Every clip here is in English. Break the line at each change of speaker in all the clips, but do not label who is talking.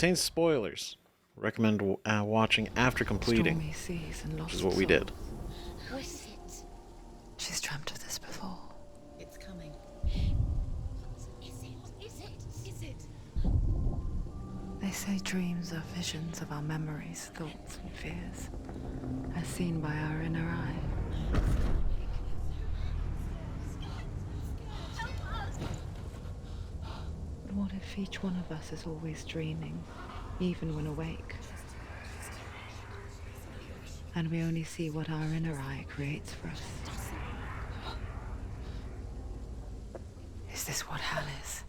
contains spoilers. Recommend watching after completing,
Stormy seas and lost
which is what we did.
What is it?
She's dreamt of this before.
It's coming. What is it? Is it?
They say dreams are visions of our memories, thoughts, and fears, as seen by our inner eye. But what if each one of us is always dreaming, even when awake? And we only see what our inner eye creates for us. Is this what hell is?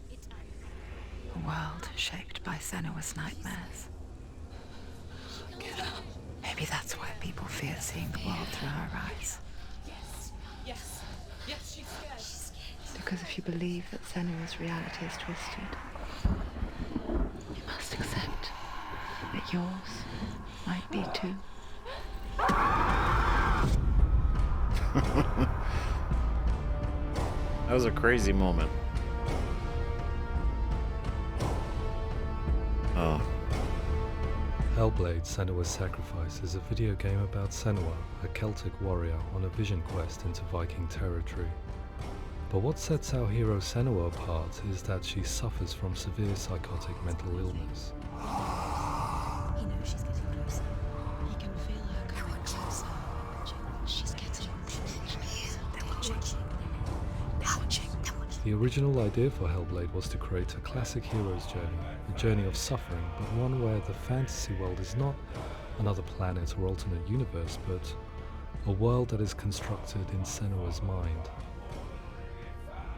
A world shaped by Senua's nightmares. Maybe that's why people fear seeing the world through her eyes.
Yes, she's scared.
Because if you believe that Senua's reality is twisted, you must accept that yours might be too.
That was a crazy moment. Oh.
Hellblade Senua's Sacrifice is a video game about Senua, a Celtic warrior on a vision quest into Viking territory. But what sets our hero Senua apart is that she suffers from severe psychotic mental illness.
He knows she's getting closer. He can feel her coming closer. She's getting closer. They're watching.
The original idea for Hellblade was to create a classic hero's journey, a journey of suffering, but one where the fantasy world is not another planet or alternate universe, but a world that is constructed in Senua's mind.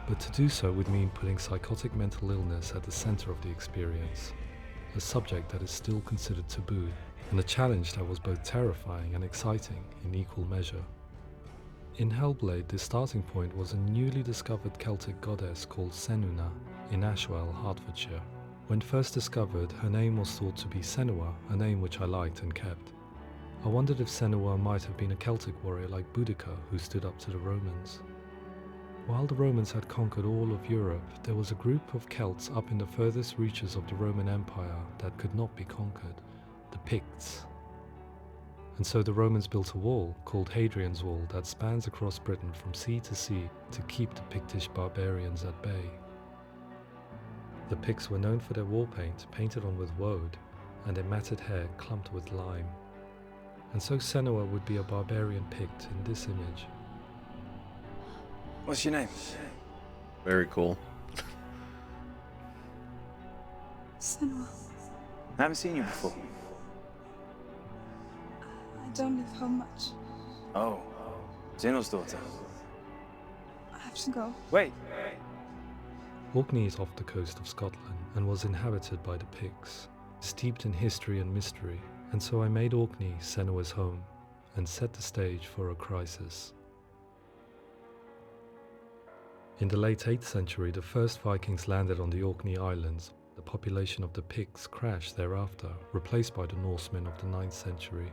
But to do so would mean putting psychotic mental illness at the center of the experience, a subject that is still considered taboo, and a challenge that was both terrifying and exciting in equal measure. In Hellblade, the starting point was a newly discovered Celtic goddess called Senuna in Ashwell, Hertfordshire. When first discovered, her name was thought to be Senua, a name which I liked and kept. I wondered if Senua might have been a Celtic warrior like Boudica who stood up to the Romans. While the Romans had conquered all of Europe, there was a group of Celts up in the furthest reaches of the Roman Empire that could not be conquered, the Picts. And so the Romans built a wall, called Hadrian's Wall, that spans across Britain from sea to sea to keep the Pictish barbarians at bay. The Picts were known for their war paint, painted on with woad, and their matted hair clumped with lime. And so Senua would be a barbarian Pict in this image.
What's your name?
Very cool.
Senua,
I haven't seen you before.
I don't leave home much.
Oh, Zeno's daughter.
I have to go.
Wait.
Orkney is off the coast of Scotland and was inhabited by the Picts, steeped in history and mystery, and so I made Orkney Senua's home and set the stage for a crisis. In the late 8th century, the first Vikings landed on the Orkney Islands. The population of the Picts crashed thereafter, replaced by the Norsemen of the 9th century.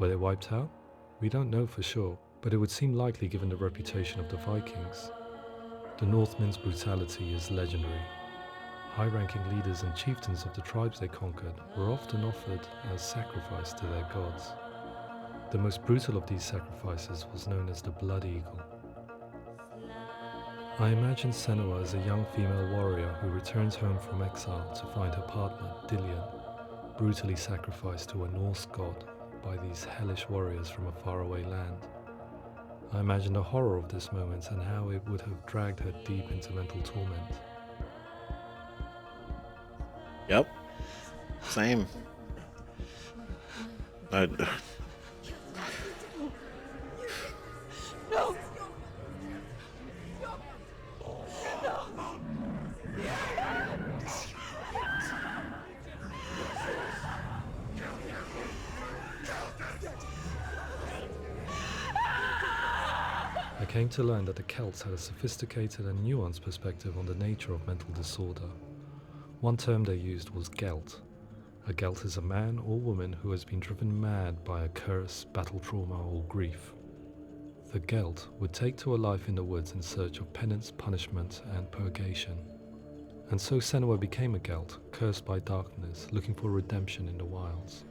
Were they wiped out? We don't know for sure, but it would seem likely given the reputation of the Vikings. The Northmen's brutality is legendary. High-ranking leaders and chieftains of the tribes they conquered were often offered as sacrifice to their gods. The most brutal of these sacrifices was known as the Blood Eagle. I imagine Senua as a young female warrior who returns home from exile to find her partner, Dillion, brutally sacrificed to a Norse god by these hellish warriors from a faraway land. I imagine the horror of this moment and how it would have dragged her deep into mental torment.
Yep. Same.
No!
I came to learn that the Celts had a sophisticated and nuanced perspective on the nature of mental disorder. One term they used was gelt. A gelt is a man or woman who has been driven mad by a curse, battle trauma, or grief. The gelt would take to a life in the woods in search of penance, punishment, and purgation. And so Senua became a Gelt, cursed by darkness, looking for redemption in the wilds.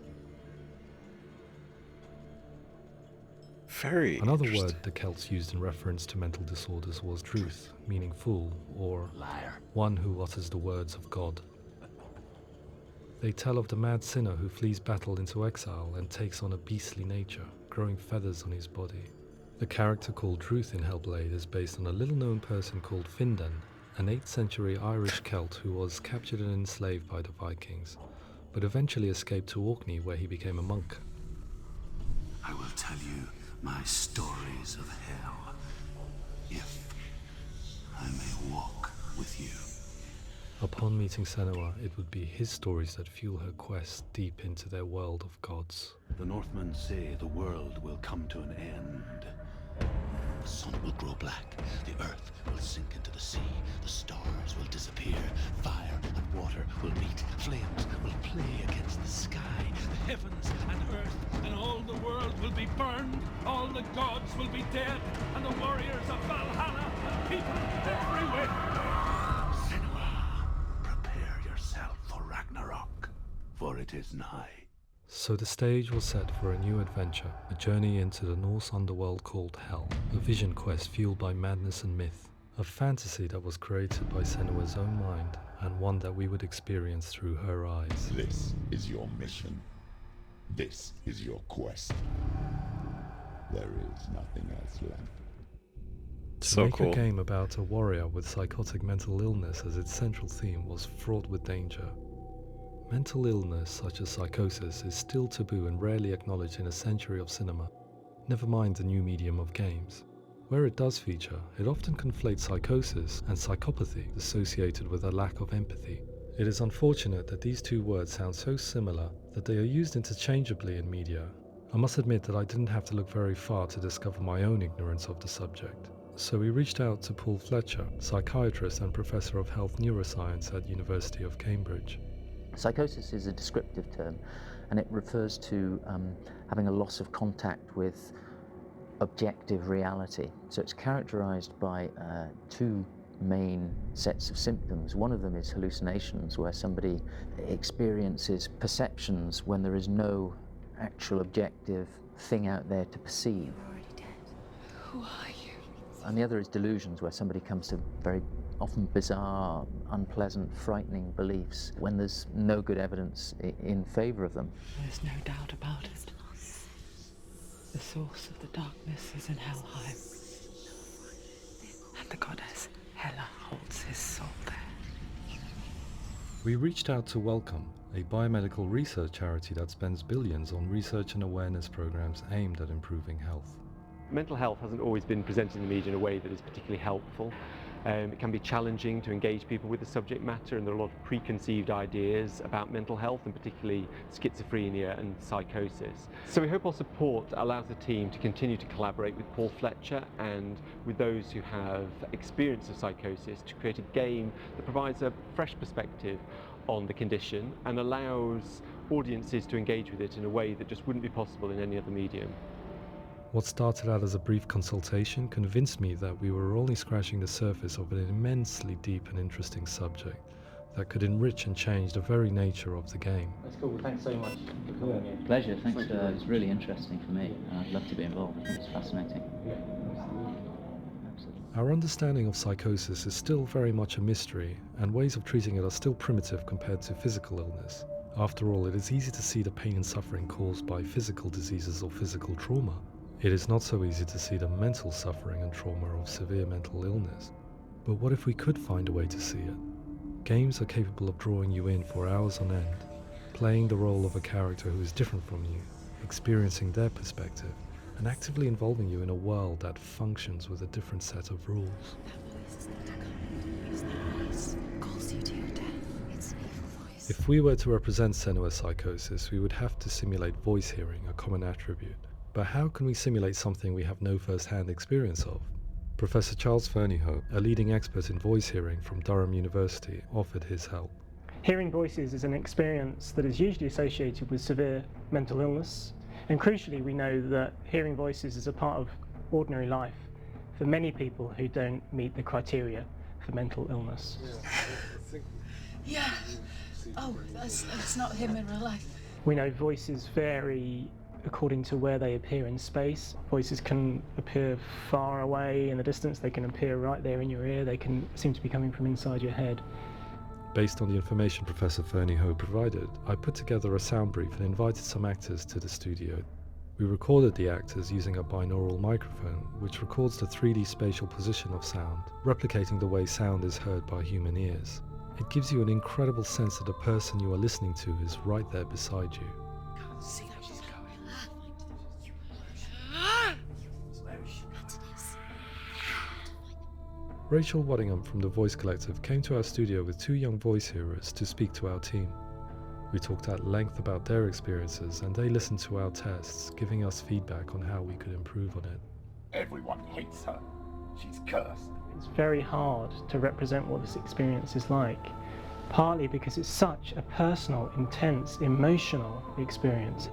Very
Another
interesting.
word the Celts used in reference to mental disorders was truth, meaning fool, or liar, one who utters the words of God. They tell of the mad sinner who flees battle into exile and takes on a beastly nature, growing feathers on his body. The character called Truth in Hellblade is based on a little-known person called Findan, an 8th century Irish Celt who was captured and enslaved by the Vikings, but eventually escaped to Orkney where he became a monk.
I will tell you my stories of hell, if I may walk with you.
Upon meeting Senua, it would be his stories that fuel her quest deep into their world of gods.
The Northmen say the world will come to an end. The sun will grow black, the earth will sink into the sea, the stars will disappear, fire and water will meet, flames will play against the sky, the heavens and earth and all the world will be burned, all the gods will be dead, and the warriors of Valhalla and people everywhere. Senua, prepare yourself for Ragnarok, for it is nigh.
So the stage was set for a new adventure, a journey into the Norse underworld called Hell, a vision quest fueled by madness and myth, a fantasy that was created by Senua's own mind, and one that we would experience through her eyes.
This is your mission. This is your quest. There is nothing else left.
To
So
make
cool.
a game about a warrior with psychotic mental illness as its central theme was fraught with danger. Mental illness such as psychosis is still taboo and rarely acknowledged in a century of cinema, never mind the new medium of games. Where it does feature, it often conflates psychosis and psychopathy associated with a lack of empathy. It is unfortunate that these two words sound so similar that they are used interchangeably in media. I must admit that I didn't have to look very far to discover my own ignorance of the subject. So we reached out to Paul Fletcher, psychiatrist and professor of health neuroscience at University of Cambridge.
Psychosis is a descriptive term, and it refers to having a loss of contact with objective reality. So it's characterized by two main sets of symptoms. One of them is hallucinations, where somebody experiences perceptions when there is no actual objective thing out there to perceive.
You're already dead. Who are you?
And the other is delusions, where somebody comes to very often bizarre, unpleasant, frightening beliefs when there's no good evidence in favor of them.
There's no doubt about it. The source of the darkness is in Helheim. And the goddess Hela holds his soul there.
We reached out to Welcome, a biomedical research charity that spends billions on research and awareness programs aimed at improving health.
Mental health hasn't always been presented in the media in a way that is particularly helpful. It can be challenging to engage people with the subject matter, and there are a lot of preconceived ideas about mental health, and particularly schizophrenia and psychosis. So we hope our support allows the team to continue to collaborate with Paul Fletcher and with those who have experience of psychosis to create a game that provides a fresh perspective on the condition and allows audiences to engage with it in a way that just wouldn't be possible in any other medium.
What started out as a brief consultation convinced me that we were only scratching the surface of an immensely deep and interesting subject that could enrich and change the very nature of the game.
That's cool. Thanks so much for coming in. Pleasure. Thanks. It's really interesting for me. I'd love to be involved. I think it's fascinating. Absolutely.
Our understanding of psychosis is still very much a mystery, and ways of treating it are still primitive compared to physical illness. After all, it is easy to see the pain and suffering caused by physical diseases or physical trauma. It is not so easy to see the mental suffering and trauma of severe mental illness. But what if we could find a way to see it? Games are capable of drawing you in for hours on end, playing the role of a character who is different from you, experiencing their perspective, and actively involving you in a world that functions with a different set of rules.
That voice is not a command. It's that voice calls you to your death. It's an evil voice.
If we were to represent Senua's psychosis, we would have to simulate voice hearing, a common attribute. But how can we simulate something we have no first-hand experience of? Professor Charles Fernyhough, a leading expert in voice hearing from Durham University, offered his help.
Hearing voices is an experience that is usually associated with severe mental illness, and crucially we know that hearing voices is a part of ordinary life for many people who don't meet the criteria for mental illness.
Yeah. Oh, that's not him in real life.
We know voices vary according to where they appear in space. Voices can appear far away in the distance, they can appear right there in your ear, they can seem to be coming from inside your head.
Based on the information Professor Fernie Ho provided, I put together a sound brief and invited some actors to the studio. We recorded the actors using a binaural microphone, which records the 3D spatial position of sound, replicating the way sound is heard by human ears. It gives you an incredible sense that the person you are listening to is right there beside you.
See how she's going.
Rachel Waddingham from the Voice Collective came to our studio with 2 young voice hearers to speak to our team. We talked at length about their experiences and they listened to our tests, giving us feedback on how we could improve on it.
Everyone hates her. She's cursed.
It's very hard to represent what this experience is like, partly because it's such a personal, intense, emotional experience.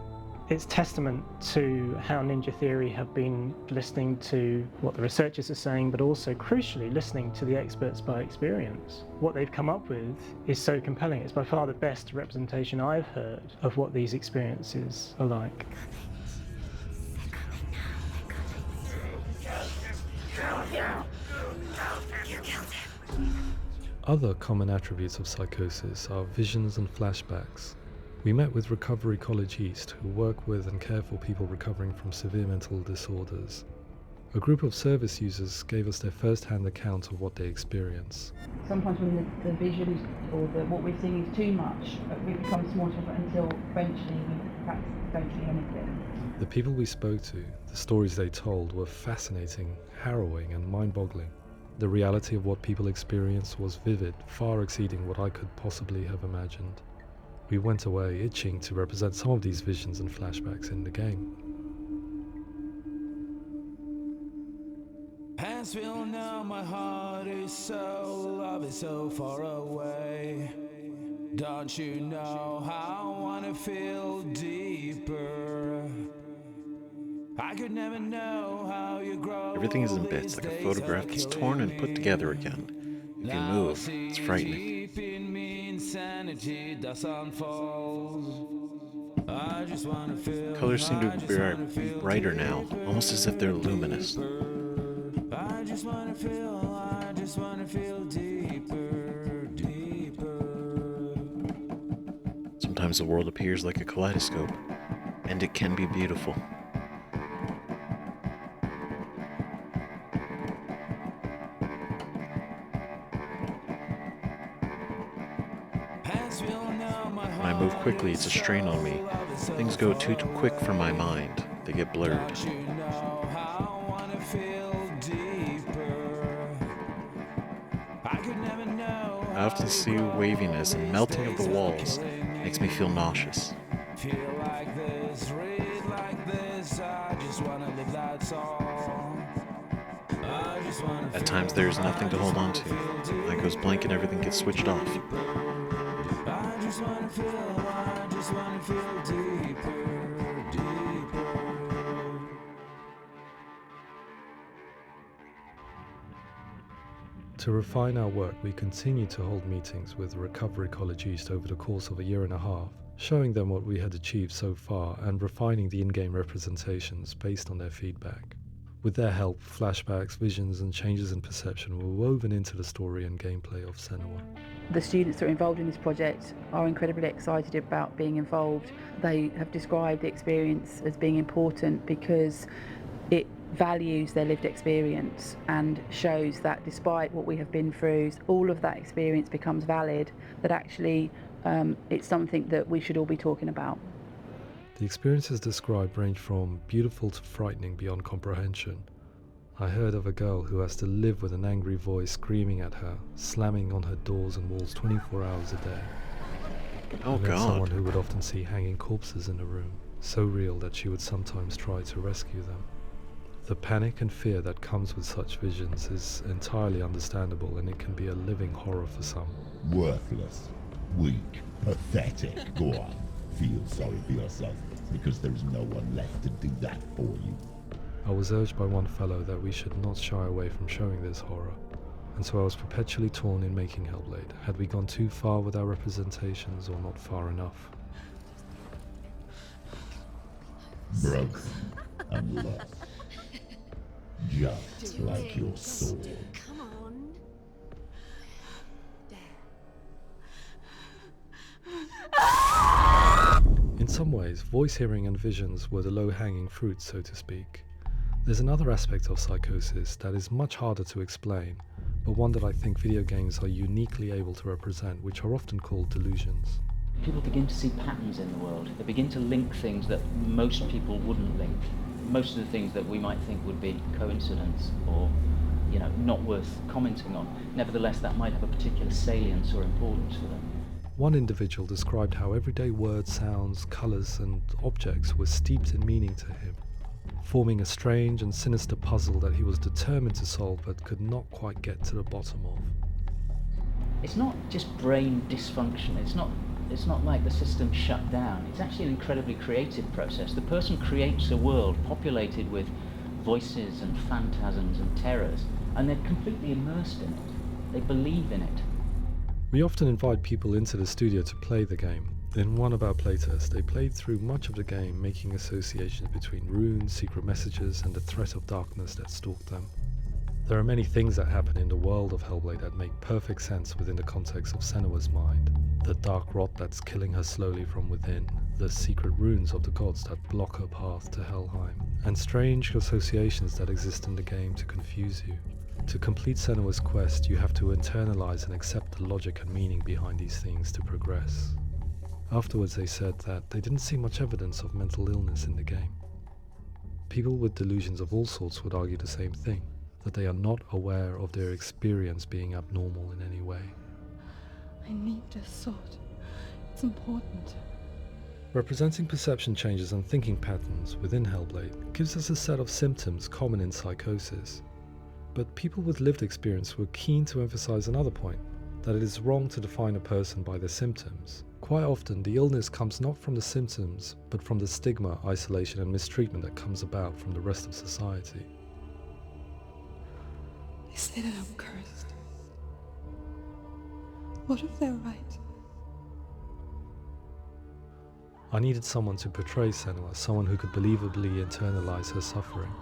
It's testament to how Ninja Theory have been listening to what the researchers are saying, but also crucially listening to the experts by experience. What they've come up with is so compelling. It's by far the best representation I've heard of what these experiences are like.
Other common attributes of psychosis are visions and flashbacks. We met with Recovery College East, who work with and care for people recovering from severe mental disorders. A group of service users gave us their first-hand account of what they experience.
Sometimes when the visions or what we're seeing is too much, we become small until eventually we practice don't see anything.
The people we spoke to, the stories they told, were fascinating, harrowing and mind-boggling. The reality of what people experienced was vivid, far exceeding what I could possibly have imagined. We went away itching to represent some of these visions and flashbacks in the game.
Hands will know my heart is so, love is so far away. Don't you know how I wanna feel deeper? I could never know how you grow.
Everything is in bits, like a photograph that's torn and put together again. If you move, it's frightening. Colors seem to be brighter now, almost as if they're luminous.
I just wanna feel deeper, deeper.
Sometimes the world appears like a kaleidoscope, and it can be beautiful. When I move quickly, it's a strain on me. Things go too quick for my mind. They get blurred. I often see waviness and melting of the walls. It makes me feel nauseous. At times there is nothing to hold on to. I goes blank and everything gets switched off.
I just wanna feel deeper, deeper.
To refine our work, we continue to hold meetings with Recovery College East over the course of a year and a half, showing them what we had achieved so far and refining the in-game representations based on their feedback. With their help, flashbacks, visions and changes in perception were woven into the story and gameplay of Senua.
The students that are involved in this project are incredibly excited about being involved. They have described the experience as being important because it values their lived experience and shows that despite what we have been through, all of that experience becomes valid, that actually it's something that we should all be talking about.
The experiences described range from beautiful to frightening beyond comprehension. I heard of a girl who has to live with an angry voice screaming at her, slamming on her doors and walls 24 hours a day.
Oh
and then
God.
someone who would often see hanging corpses in a room, so real that she would sometimes try to rescue them. The panic and fear that comes with such visions is entirely understandable, and it can be a living horror for some.
Worthless, weak, pathetic. Go on, feel sorry for yourself, because there's no one left to do that for you.
I was urged by one fellow that we should not shy away from showing this horror. and so I was perpetually torn in making Hellblade. Had we gone too far with our representations or not far enough?
Broken and lost. Just like your sword.
Come on.
In some ways, voice hearing and visions were the low-hanging fruit, so to speak. There's another aspect of psychosis that is much harder to explain, but one that I think video games are uniquely able to represent, which are often called delusions.
People begin to see patterns in the world. They begin to link things that most people wouldn't link. Most of the things that we might think would be coincidence or, not worth commenting on. Nevertheless, that might have a particular salience or importance for them.
One individual described how everyday words, sounds, colours and objects were steeped in meaning to him, forming a strange and sinister puzzle that he was determined to solve but could not quite get to the bottom of.
It's not just brain dysfunction. It's not like the system shut down. It's actually an incredibly creative process. The person creates a world populated with voices and phantasms and terrors, and they're completely immersed in it. They believe in it.
We often invite people into the studio to play the game. In one of our playtests, they played through much of the game, making associations between runes, secret messages, and the threat of darkness that stalked them. There are many things that happen in the world of Hellblade that make perfect sense within the context of Senua's mind. The dark rot that's killing her slowly from within, the secret runes of the gods that block her path to Helheim, and strange associations that exist in the game to confuse you. To complete Senua's quest, you have to internalize and accept the logic and meaning behind these things to progress. Afterwards they said that they didn't see much evidence of mental illness in the game. People with delusions of all sorts would argue the same thing, that they are not aware of their experience being abnormal in any way.
I need this sword. It's important.
Representing perception changes and thinking patterns within Hellblade gives us a set of symptoms common in psychosis. But people with lived experience were keen to emphasize another point, that it is wrong to define a person by their symptoms. Quite often, the illness comes not from the symptoms, but from the stigma, isolation and mistreatment that comes about from the rest of society.
They say that I'm cursed. What if they're right?
I needed someone to portray Senua, someone who could believably internalize her suffering.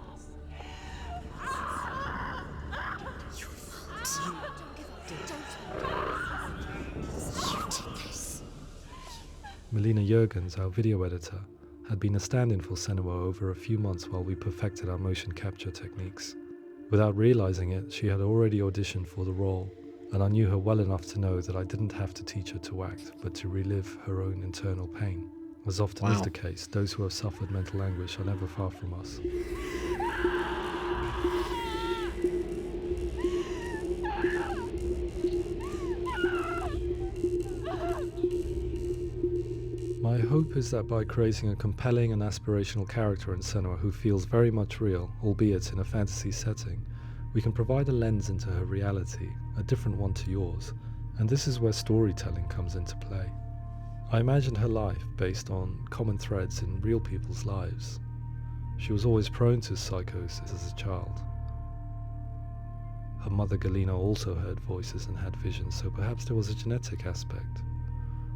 Melina Jurgens, our video editor, had been a stand-in for Senua over a few months while we perfected our motion capture techniques. Without realizing it, she had already auditioned for the role, and I knew her well enough to know that I didn't have to teach her to act, but to relive her own internal pain. As often is the case, those who have suffered mental anguish are never far from us. My hope is that by creating a compelling and aspirational character in Senua who feels very much real, albeit in a fantasy setting, we can provide a lens into her reality, a different one to yours, and this is where storytelling comes into play. I imagined her life based on common threads in real people's lives. She was always prone to psychosis as a child. Her mother Galina also heard voices and had visions, so perhaps there was a genetic aspect.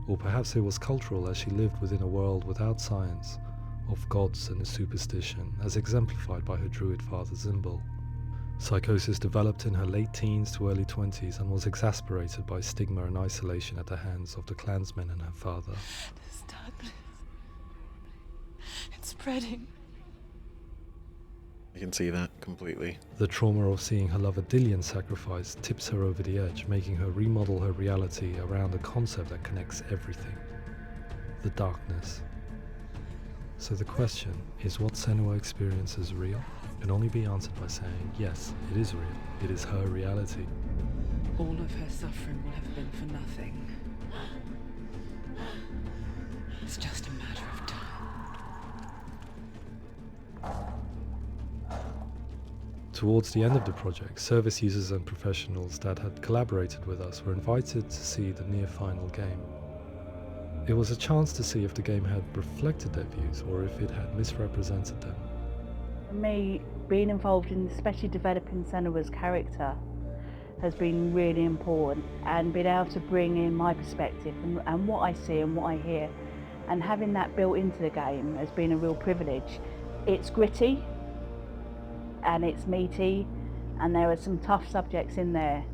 Or perhaps it was cultural, as she lived within a world without science, of gods and a superstition, as exemplified by her druid father Zimbal. Psychosis developed in her late teens to early 20s and was exacerbated by stigma and isolation at the hands of the clansmen and her father.
This darkness. It's spreading.
I can see that completely.
The trauma of seeing her lover Dillian sacrificed tips her over the edge, making her remodel her reality around a concept that connects everything: the darkness. So the question is, what Senua experiences real? Can only be answered by saying, yes, it is real. It is her reality.
All of her suffering will have been for nothing. It's just a matter of time.
Towards the end of the project, service users and professionals that had collaborated with us were invited to see the near-final game. It was a chance to see if the game had reflected their views or if it had misrepresented them.
For me, being involved in especially developing Senua's character has been really important, and being able to bring in my perspective and what I see and what I hear, and having that built into the game has been a real privilege. It's gritty and it's meaty, and there are some tough subjects in there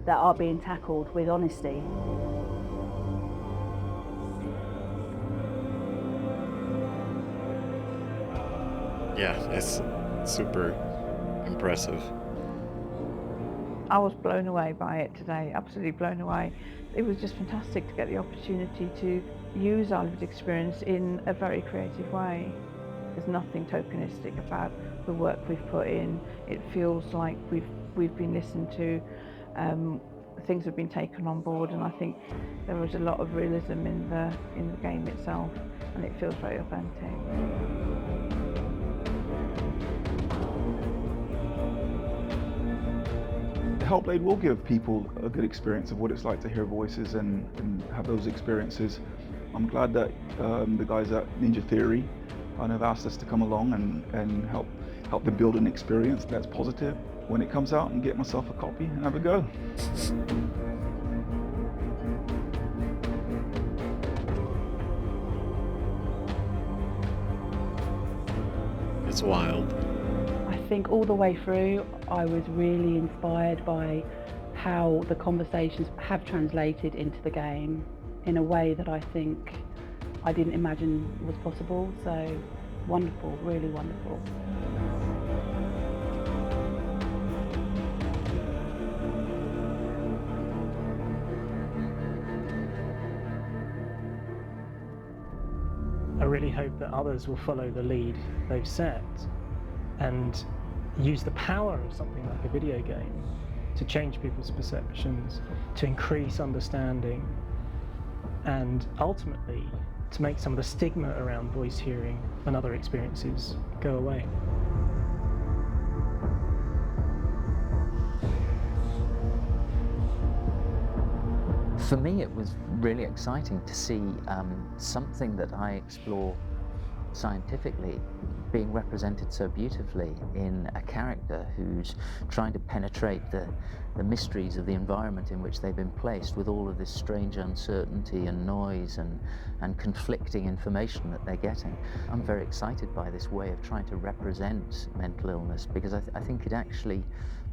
that are being tackled with honesty.
Yeah, it's super impressive.
I was blown away by it today, absolutely blown away. It was just fantastic to get the opportunity to use our lived experience in a very creative way. There's nothing tokenistic about the work we've put in. It feels like we've been listened to, things have been taken on board, and I think there was a lot of realism in the game itself, and it feels very authentic.
Hellblade will give people a good experience of what it's like to hear voices and have those experiences. I'm glad that the guys at Ninja Theory kind of asked us to come along and help them build an experience that's positive when it comes out, and get myself a copy and have a go.
It's wild.
I think all the way through I was really inspired by how the conversations have translated into the game in a way that I think I didn't imagine was possible. So wonderful, really wonderful.
I really hope that others will follow the lead they've set and use the power of something like a video game to change people's perceptions, to increase understanding, and ultimately to make some of the stigma around voice hearing and other experiences go away.
For me, it was really exciting to see something that I explore scientifically being represented so beautifully in a character who's trying to penetrate the mysteries of the environment in which they've been placed, with all of this strange uncertainty and noise and conflicting information that they're getting. I'm very excited by this way of trying to represent mental illness, because I think it actually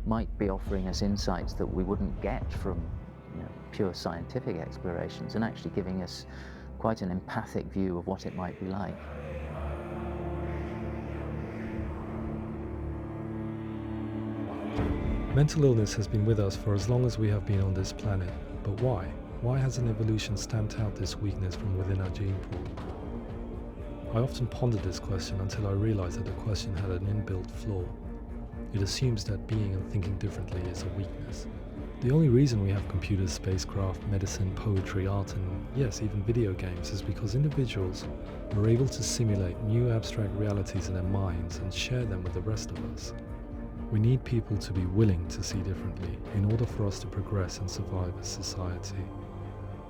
might be offering us insights that we wouldn't get from pure scientific explorations, and actually giving us quite an empathic view of what it might be like.
Mental illness has been with us for as long as we have been on this planet, but why? Why hasn't evolution stamped out this weakness from within our gene pool? I often pondered this question until I realized that the question had an inbuilt flaw. It assumes that being and thinking differently is a weakness. The only reason we have computers, spacecraft, medicine, poetry, art, and yes, even video games is because individuals are able to simulate new abstract realities in their minds and share them with the rest of us. We need people to be willing to see differently in order for us to progress and survive as society.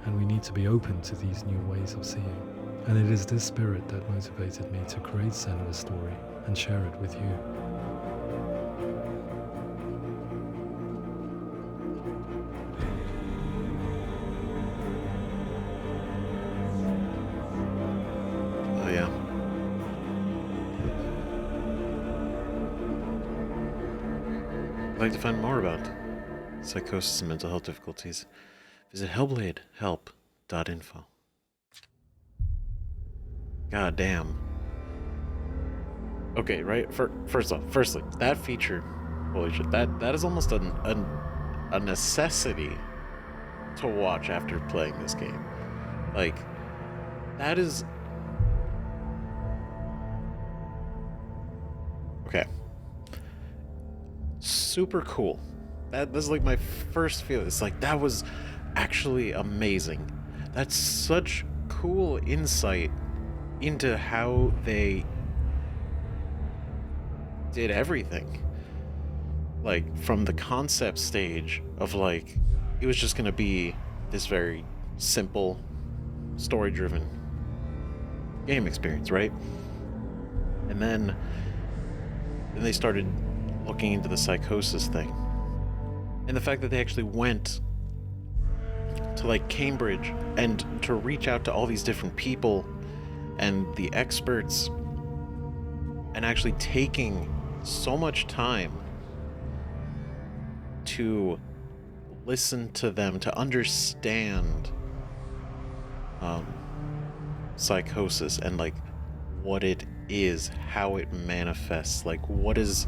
And we need to be open to these new ways of seeing. And it is this spirit that motivated me to create Senua's story and share it with you.
Oh yeah. I'd like to find more about psychosis and mental health difficulties. Visit hellbladehelp.info. God damn. Okay, right? Firstly, that feature, holy shit, that is almost a necessity to watch after playing this game. Like, that is... Okay. Super cool. That's like my first feel. It's like, that was actually amazing. That's such cool insight into how they did everything. Like, from the concept stage of, like, it was just gonna be this very simple, story-driven game experience, right? And then they started looking into the psychosis thing. And the fact that they actually went to like Cambridge and to reach out to all these different people and the experts, and actually taking so much time to listen to them, to understand psychosis and like what it is, how it manifests, like what is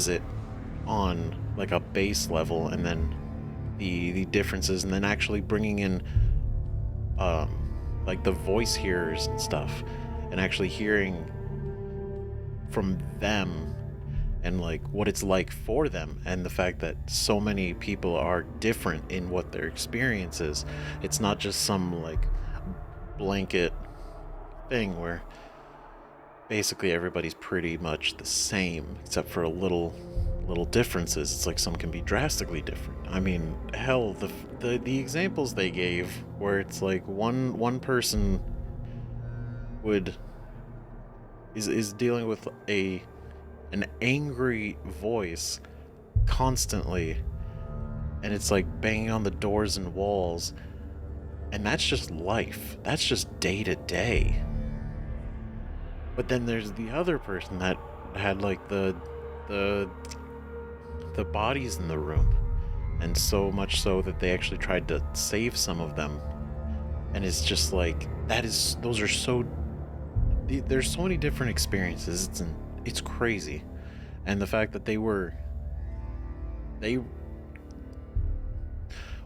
it on like a base level, and then the differences, and then actually bringing in like the voice hearers and stuff, and actually hearing from them and like what it's like for them, and the fact that so many people are different in what their experience is. It's not just some like blanket thing where basically everybody's pretty much the same except for little differences. It's like some can be drastically different. I mean, hell, the examples they gave where it's like one person is dealing with an angry voice constantly, and it's like banging on the doors and walls, and that's just life. That's just day to day. But then there's the other person that had like the bodies in the room, and so much so that they actually tried to save some of them. And it's just like there's so many different experiences. It's crazy. And the fact that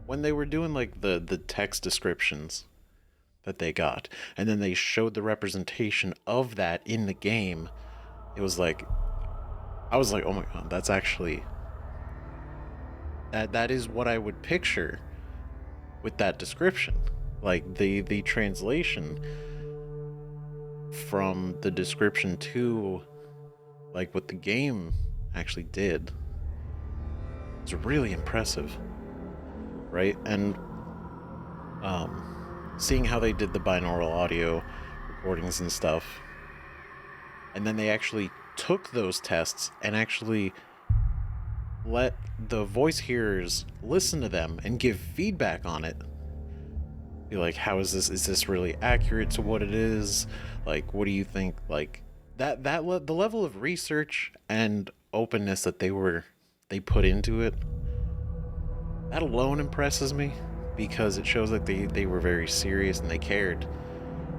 when they were doing like the text descriptions that they got, and then they showed the representation of that in the game, it was like, I was like, oh my god, that's actually that is what I would picture with that description. Like the translation from the description to like what the game actually did is really impressive, right? And seeing how they did the binaural audio recordings and stuff, and then they actually took those tests and actually let the voice hearers listen to them and give feedback on it. Be like, how is this really accurate to what it is? Like, what do you think? Like the level of research and openness that they put into it, that alone impresses me, because it shows that they were very serious and they cared.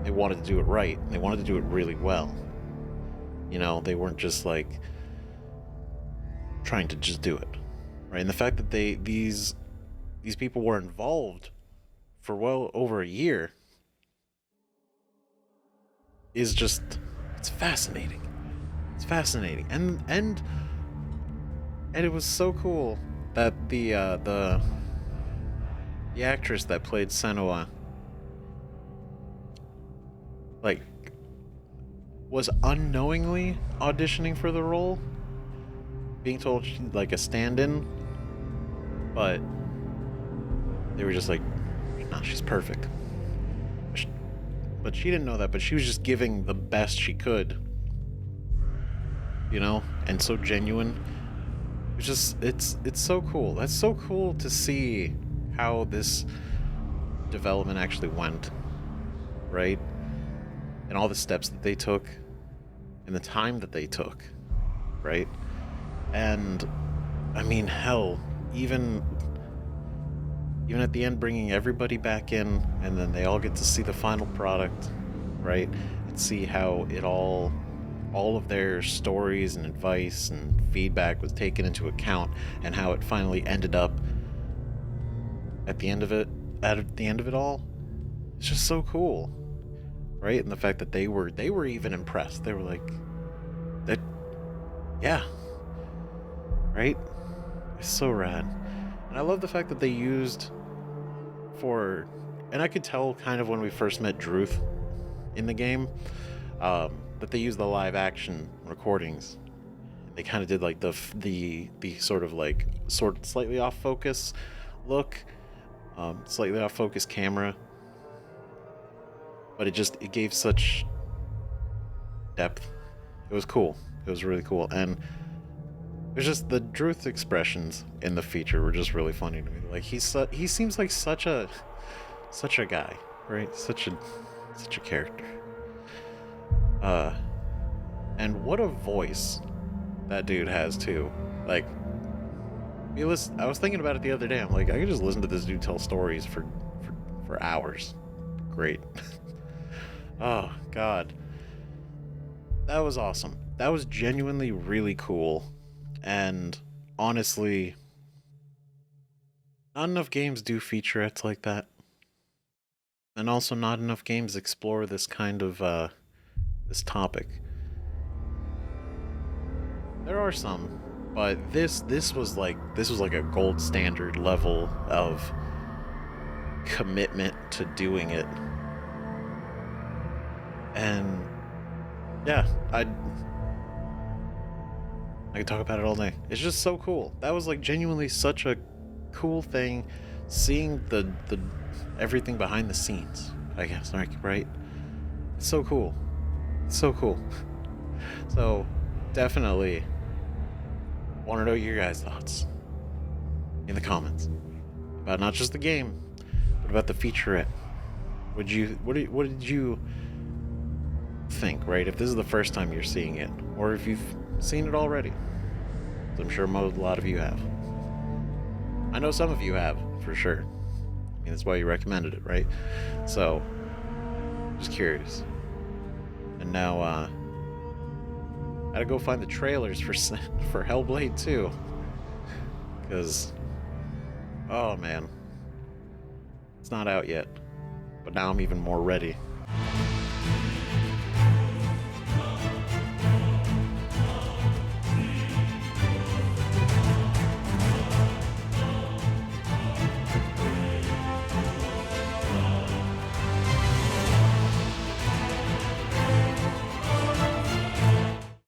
They wanted to do it right. They wanted to do it really well. You know, they weren't just like trying to just do it, right? And the fact that these people were involved for well over a year is just, it's fascinating. It's fascinating. And it was so cool that the actress that played Senua like was unknowingly auditioning for the role, being told she's like a stand-in, but they were just like, nah, she's perfect. But she didn't know that, but she was just giving the best she could, you know, and so genuine. It's just, it's so cool. That's so cool to see how this development actually went, right? And all the steps that they took and the time that they took, right? And I mean, hell, even at the end, bringing everybody back in, and then they all get to see the final product, right? And see how it all of their stories and advice and feedback was taken into account, and how it finally ended up at the end of it all. It's just so cool, right? And the fact that they were even impressed. They were like, that, yeah, right? It's so rad. And I love the fact that they used and I could tell kind of when we first met Druth in the game, that they used the live action recordings. They kind of did like the sort of like slightly off focus look, slightly off focus camera, but it gave such depth. It was cool. It was really cool. And It's just the Druth expressions in the feature were just really funny to me. Like he seems like such a guy, right? Such a character. And what a voice that dude has too. Like, I was thinking about it the other day. I'm like, I could just listen to this dude tell stories for hours. Great. Oh God, that was awesome. That was genuinely really cool. And honestly, not enough games do featurettes like that. And also not enough games explore this kind of, this topic. There are some, but this was like a gold standard level of commitment to doing it. And yeah, I could talk about it all day. It's just so cool. That was like genuinely such a cool thing, seeing the everything behind the scenes, I guess, right? It's so cool. It's so cool. So definitely want to know your guys' thoughts in the comments about not just the game, but about the featurette. What did you think, right? If this is the first time you're seeing it, or if you've seen it already. I'm sure a lot of you have. I know some of you have, for sure. I mean, that's why you recommended it, right? So, just curious. And now, I gotta go find the trailers for Hellblade 2. Because, oh man, it's not out yet. But now I'm even more ready.